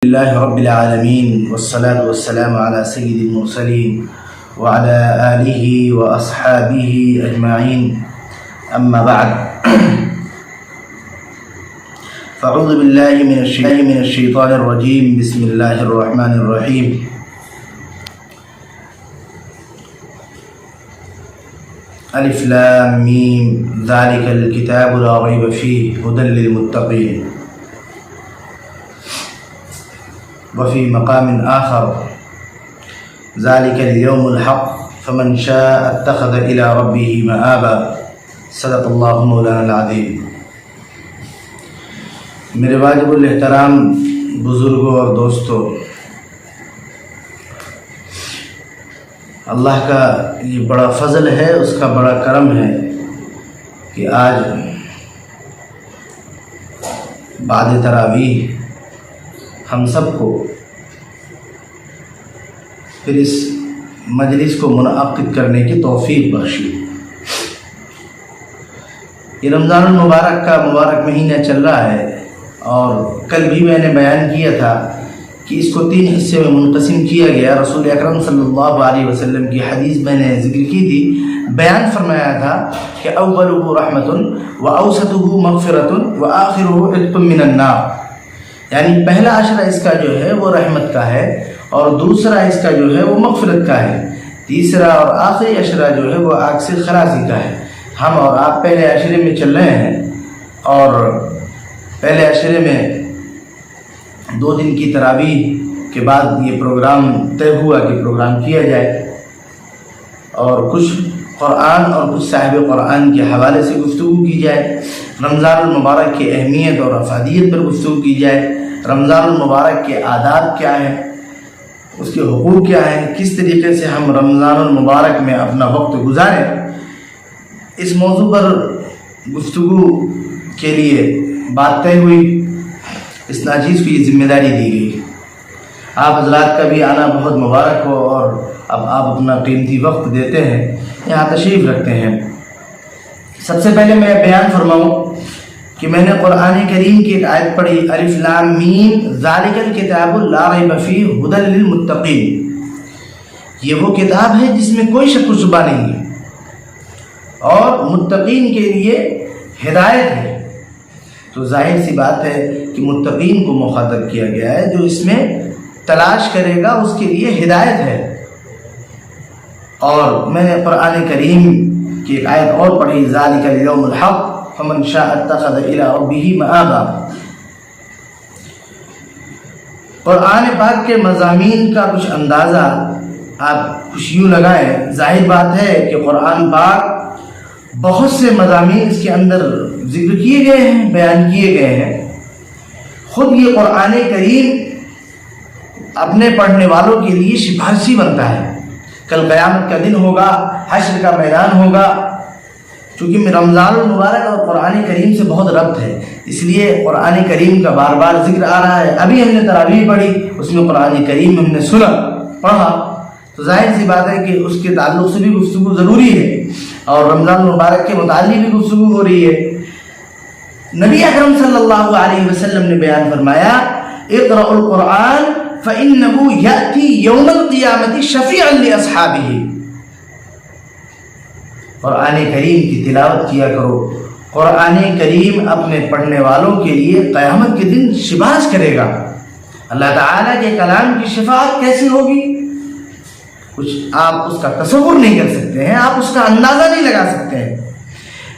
لله رب العالمين والصلاة والسلام على سيد المرسلين وعلى آله وأصحابه أجمعين أما بعد فأعوذ بالله من الشيطان الرجيم بسم الله الرحمن الرحيم ألف لام ميم ذلك الكتاب لا ريب فيه هدى للمتقين وفي مقام آخر ذلك اليوم الحق فمن شاء اتخذ إلى ربه مآبا صدق اللہ مولانا العظیم۔ میرے واجب الاحترام بزرگوں اور دوستوں، اللہ کا یہ بڑا فضل ہے، اس کا بڑا کرم ہے کہ آج بعد تراویح ہم سب کو پھر اس مجلس کو منعقد کرنے کی توفیق بخشی۔ یہ رمضان المبارک کا مبارک مہینہ چل رہا ہے، اور کل بھی میں نے بیان کیا تھا کہ اس کو 3 حصے میں منقسم کیا گیا۔ رسول اکرم صلی اللہ علیہ وسلم کی حدیث میں نے ذکر کی تھی، بیان فرمایا تھا کہ اولہ رحمۃ واوسطہ مغفرۃ وآخرہ عتق من النار، یعنی پہلا عشرہ اس کا جو ہے وہ رحمت کا ہے، اور دوسرا اس کا جو ہے وہ مغفرت کا ہے، تیسرا اور آخری عشرہ جو ہے وہ آگ سے خلاصی کا ہے۔ ہم اور آپ پہلے عشرے میں چل رہے ہیں، اور پہلے عشرے میں 2 دن کی تراویح کے بعد یہ پروگرام طے ہوا کہ پروگرام کیا جائے، اور کچھ قرآن اور کچھ صاحب قرآن کے حوالے سے گفتگو کی جائے، رمضان المبارک کی اہمیت اور افادیت پر گفتگو کی جائے، رمضان المبارک کے آداب کیا ہیں، اس کے حقوق کیا ہیں، کس طریقے سے ہم رمضان المبارک میں اپنا وقت گزاریں۔ اس موضوع پر گفتگو کے لیے بات طے ہوئی، اس ناچیز کو یہ ذمہ داری دی گئی۔ آپ حضرات کا بھی آنا بہت مبارک ہو، اور اب آپ اپنا قیمتی وقت دیتے ہیں، یہاں تشریف رکھتے ہیں۔ سب سے پہلے میں بیان فرماؤں کہ میں نے قرآن کریم کی ایک آیت پڑھی، الف لام میم ذالک الکتاب لا ریب فیہ ھدی للمتقین، یہ وہ کتاب ہے جس میں کوئی شک و شبہ نہیں ہے، اور متقین کے لیے ہدایت ہے۔ تو ظاہر سی بات ہے کہ متقین کو مخاطب کیا گیا ہے، جو اس میں تلاش کرے گا اس کے لیے ہدایت ہے۔ اور میں نے قرآن کریم کی ایک آیت اور پڑھی، ذالک الیوم الحق فمن شاء اتخذ الی ربہ مآبا۔ قرآن پاک کے مضامین کا کچھ اندازہ آپ کچھ یوں لگائیں، ظاہر بات ہے کہ قرآن پاک بہت سے مضامین اس کے اندر ذکر کیے گئے ہیں، بیان کیے گئے ہیں۔ خود یہ قرآن کریم اپنے پڑھنے والوں کے لیے سفارشی بنتا ہے۔ کل قیامت کا دن ہوگا، حشر کا میدان ہوگا، چونکہ رمضان المبارک اور قرآن کریم سے بہت ربط ہے، اس لیے قرآن کریم کا بار بار ذکر آ رہا ہے۔ ابھی ہم نے تراویح پڑھی، اس میں قرآن کریم ہم نے سنا پڑھا، تو ظاہر سی بات ہے کہ اس کے تعلق سے بھی گفتگو ضروری ہے، اور رمضان المبارک کے متعلق بھی گفتگو ہو رہی ہے۔ نبی اکرم صلی اللہ علیہ وسلم نے بیان فرمایا، اقرأوا القرآن فإنه يأتي يوم القيامة شفيعا لأصحابه، قرآن کریم کی تلاوت کیا کرو، قرآن کریم اپنے پڑھنے والوں کے لیے قیامت کے دن شفاعت کرے گا۔ اللہ تعالیٰ کے کلام کی شفاعت کیسی ہوگی، کچھ آپ اس کا تصور نہیں کر سکتے ہیں، آپ اس کا اندازہ نہیں لگا سکتے ہیں۔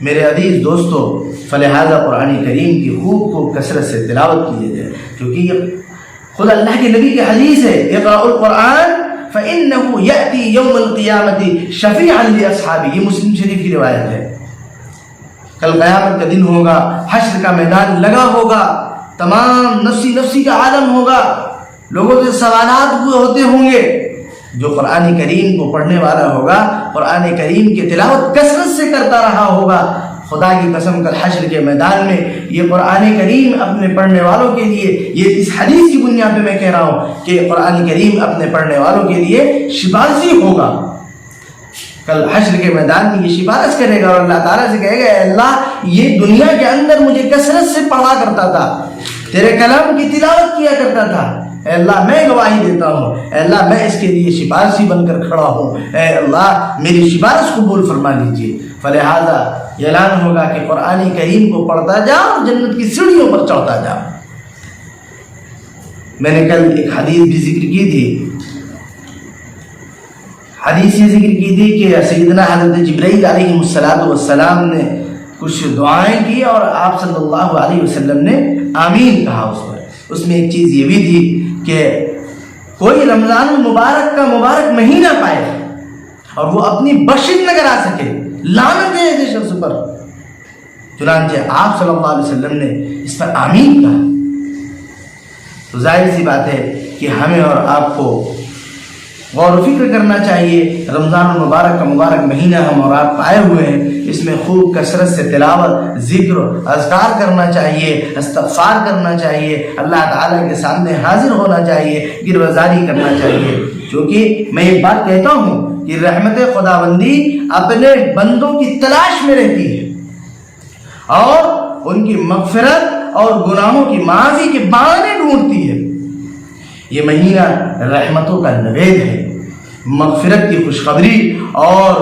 میرے عزیز دوستو، فلہذا قرآن کریم کی خوب خوب کثرت سے تلاوت کیجیے جائے، کیونکہ یہ خود اللہ کے نبی کی حدیث ہے، اقرأوا القرآن فإنه يأتي يوم القيامة شفيعا لأصحابه، یہ مسلم شریف کی روایت ہے۔ کل قیامت کا دن ہوگا، حشر کا میدان لگا ہوگا، تمام نفسی نفسی کا عالم ہوگا، لوگوں سے سوالات ہوتے ہوں گے۔ جو قرآن کریم کو پڑھنے والا ہوگا، قرآن کریم کی تلاوت کثرت سے کرتا رہا ہوگا، خدا کی قسم کل حشر کے میدان میں یہ قرآن کریم اپنے پڑھنے والوں کے لیے، یہ اس حدیث کی بنیاد پہ میں کہہ رہا ہوں کہ قرآن کریم اپنے پڑھنے والوں کے لیے سفارشی ہوگا۔ کل حشر کے میدان میں یہ سفارش کرے گا، اور اللہ تعالیٰ سے کہے گا، اے اللہ یہ دنیا کے اندر مجھے کثرت سے پڑھا کرتا تھا، تیرے کلام کی تلاوت کیا کرتا تھا، اے اللہ میں گواہی دیتا ہوں، اے اللہ میں اس کے لیے سفارشی بن کر کھڑا ہوں، اے اللہ میری سفارش قبول فرما لیجیے۔ فلہذا اعلان ہوگا کہ قرآن کریم کو پڑھتا جا اور جنت کی سیڑھیوں پر چڑھتا جا۔ میں نے کل ایک حدیث بھی ذکر کی تھی، حدیث یہ ذکر کی تھی کہ سیدنا حضرت جبرائیل علیہ السلام نے کچھ دعائیں کی اور آپ صلی اللہ علیہ وسلم نے آمین کہا اس پر۔ اس میں ایک چیز یہ بھی تھی کہ کوئی رمضان المبارک کا مبارک مہینہ پائے اور وہ اپنی بخشش نہ کرا سکے، لعنت ہے ایسے شخص پر، چنانچہ آپ صلی اللہ علیہ وسلم نے اس پر آمین کہا۔ تو ظاہر سی بات ہے کہ ہمیں اور آپ کو غور و فکر کرنا چاہیے۔ رمضان المبارک کا مبارک مہینہ ہم اور آپ پائے ہوئے ہیں، اس میں خوب کثرت سے تلاوت، ذکر، اذکار کرنا چاہیے، استغفار کرنا چاہیے، اللہ تعالیٰ کے سامنے حاضر ہونا چاہیے، گروزاری کرنا چاہیے۔ کیونکہ میں ایک بات کہتا ہوں کہ رحمت خداوندی اپنے بندوں کی تلاش میں رہتی ہے اور ان کی مغفرت اور گناہوں کی معافی کے بہانے ڈھونڈتی ہے۔ یہ مہینہ رحمتوں کا نوید ہے، مغفرت کی خوشخبری اور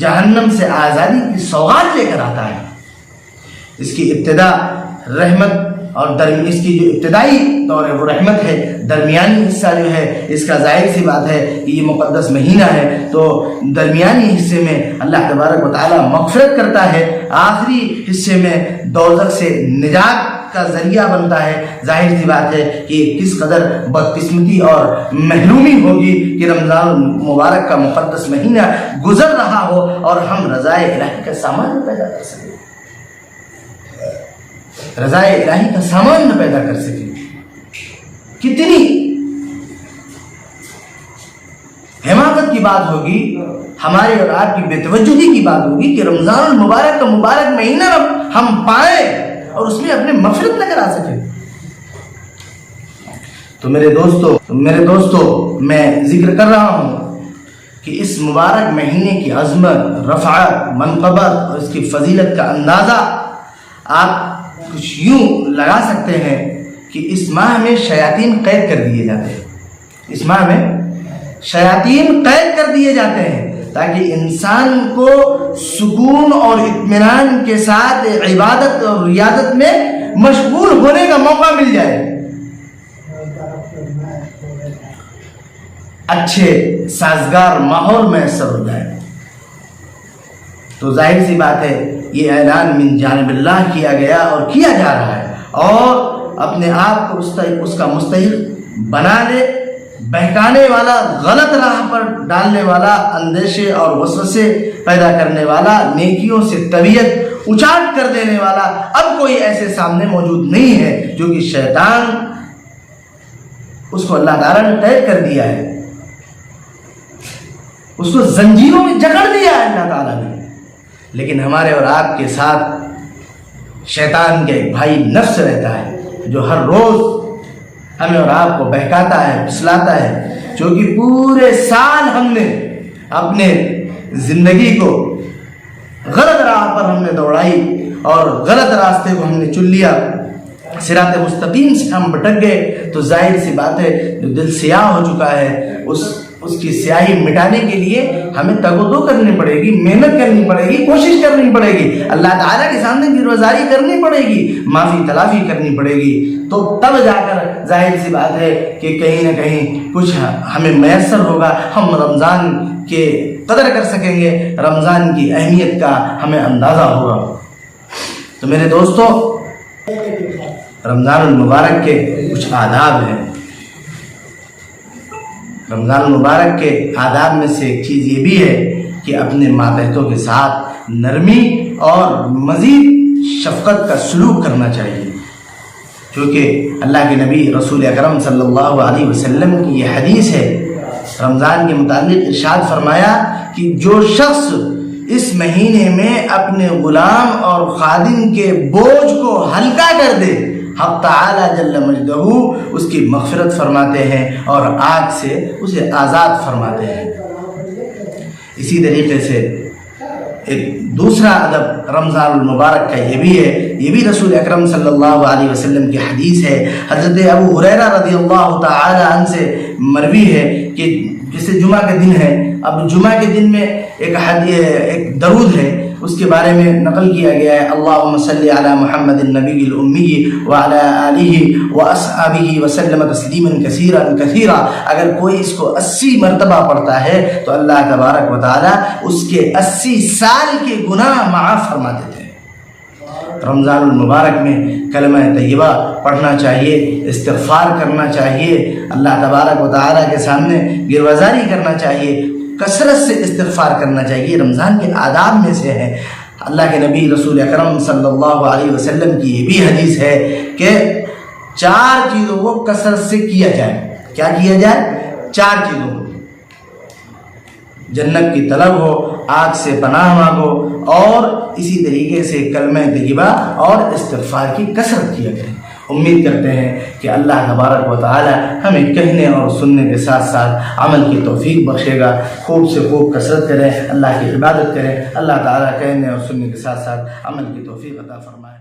جہنم سے آزادی کی سوغات لے کر آتا ہے۔ اس کی ابتدا رحمت اور اس کی جو ابتدائی دور ہے وہ رحمت ہے، درمیانی حصہ جو ہے اس کا ظاہر سی بات ہے کہ یہ مقدس مہینہ ہے، تو درمیانی حصے میں اللہ تبارک و تعالیٰ مغفرت کرتا ہے، آخری حصے میں دوزخ سے نجات کا ذریعہ بنتا ہے۔ ظاہر سی بات ہے کہ کس قدر بدقسمتی اور محرومی ہوگی کہ رمضان مبارک کا مقدس مہینہ گزر رہا ہو اور ہم رضائے الہی کا سامان نہ پیدا کر سکیں، رضائے الہی کا سامان نہ پیدا کر سکیں۔ کتنی حماقت کی بات ہوگی، ہمارے اور آپ کی بے توجہی کی بات ہوگی کہ رمضان المبارک کا مبارک مہینہ ہم پائیں اور اس میں اپنے مغفرت نہ کرا سکیں۔ تو میرے دوستو میں ذکر کر رہا ہوں کہ اس مبارک مہینے کی عظمت، رفعت، منقبت اور اس کی فضیلت کا اندازہ آپ کچھ یوں لگا سکتے ہیں کہ اس ماہ میں شیاطین قید کر دیے جاتے ہیں، اس ماہ میں شیاطین قید کر دیے جاتے ہیں تاکہ انسان کو سکون اور اطمینان کے ساتھ عبادت اور ریاضت میں مشغول ہونے کا موقع مل جائے، اچھے سازگار ماحول میسر ہو جائے۔ تو ظاہر سی بات ہے یہ اعلان من جانب اللہ کیا گیا اور کیا جا رہا ہے، اور اپنے آپ کو اس کا مستحق بنانے، بہکانے والا، غلط راہ پر ڈالنے والا، اندیشے اور وسوسے پیدا کرنے والا، نیکیوں سے طبیعت اچاٹ کر دینے والا اب کوئی ایسے سامنے موجود نہیں ہے، جو کہ شیطان اس کو اللہ تعالیٰ نے قید کر دیا ہے، اس کو زنجیروں میں جکڑ دیا ہے اللہ تعالیٰ نے۔ لیکن ہمارے اور آپ کے ساتھ شیطان کا ایک بھائی نفس رہتا ہے جو ہر روز ہمیں اور آپ کو بہکاتا ہے، پھسلاتا ہے، جو کہ پورے سال ہم نے اپنے زندگی کو غلط راہ پر ہم نے دوڑائی اور غلط راستے کو ہم نے چن لیا، صراط مستقیم سے ہم بھٹک گئے۔ تو ظاہر سی بات ہے جو دل سیاہ ہو چکا ہے اس کی سیاہی مٹانے کے لیے ہمیں تگ و دو کرنی پڑے گی، محنت کرنی پڑے گی، کوشش کرنی پڑے گی، اللہ تعالیٰ کے سامنے گروزاری کرنی پڑے گی، معافی تلافی کرنی پڑے گی، تو تب جا کر ظاہر سی بات ہے کہ کہیں نہ کہیں کچھ ہمیں میسر ہوگا، ہم رمضان کے قدر کر سکیں گے، رمضان کی اہمیت کا ہمیں اندازہ ہوگا۔ تو میرے دوستو، رمضان المبارک کے کچھ آداب ہیں۔ رمضان المبارک کے آداب میں سے ایک چیز یہ بھی ہے کہ اپنے ماتحتوں کے ساتھ نرمی اور مزید شفقت کا سلوک کرنا چاہیے، کیونکہ اللہ کے نبی رسول اکرم صلی اللہ علیہ وسلم کی یہ حدیث ہے، رمضان کے متعلق ارشاد فرمایا کہ جو شخص اس مہینے میں اپنے غلام اور خادم کے بوجھ کو ہلکا کر دے، حق تعالی جل مجدہ اس کی مغفرت فرماتے ہیں اور آگ سے اسے آزاد فرماتے ہیں۔ اسی طریقے سے ایک دوسرا ادب رمضان المبارک کا یہ بھی ہے، یہ بھی رسول اکرم صلی اللہ علیہ وسلم کی حدیث ہے. حضرت ابو ہریرہ رضی اللہ تعالی عنہ سے مروی ہے کہ جیسے جمعہ کے دن ہے، اب جمعہ کے دن میں ایک درود ہے، اس کے بارے میں نقل کیا گیا ہے، اللہم صلی علی محمد النبی الامی وعلی آلہ واصحابہ وسلم تسلیما کثیرا کثیرا. اگر کوئی اس کو 80 مرتبہ پڑھتا ہے تو اللہ تبارک و تعالی اس کے 80 سال کے گناہ معاف فرما دیتے ہیں. رمضان المبارک میں کلمہ طیبہ پڑھنا چاہیے، استغفار کرنا چاہیے، اللہ تبارک و تعالیٰ کے سامنے گروزاری کرنا چاہیے، کثرت سے استغفار کرنا چاہیے. رمضان کے آداب میں سے ہے. اللہ کے نبی رسول اکرم صلی اللہ علیہ وسلم کی یہ بھی حدیث ہے کہ 4 چیزوں کو کثرت سے کیا جائے. کیا کیا جائے؟ 4 چیزوں کو. جنت کی طلب ہو، آگ سے پناہ مانگو، اور اسی طریقے سے کلمہ طیبہ اور استغفار کی کثرت کیا کریں. امید کرتے ہیں کہ اللہ تبارک و تعالی ہمیں کہنے اور سننے کے ساتھ ساتھ عمل کی توفیق بخشے گا. خوب سے خوب کثرت کریں، اللہ کی عبادت کریں. اللہ تعالی کہنے اور سننے کے ساتھ ساتھ عمل کی توفیق عطا فرمائے.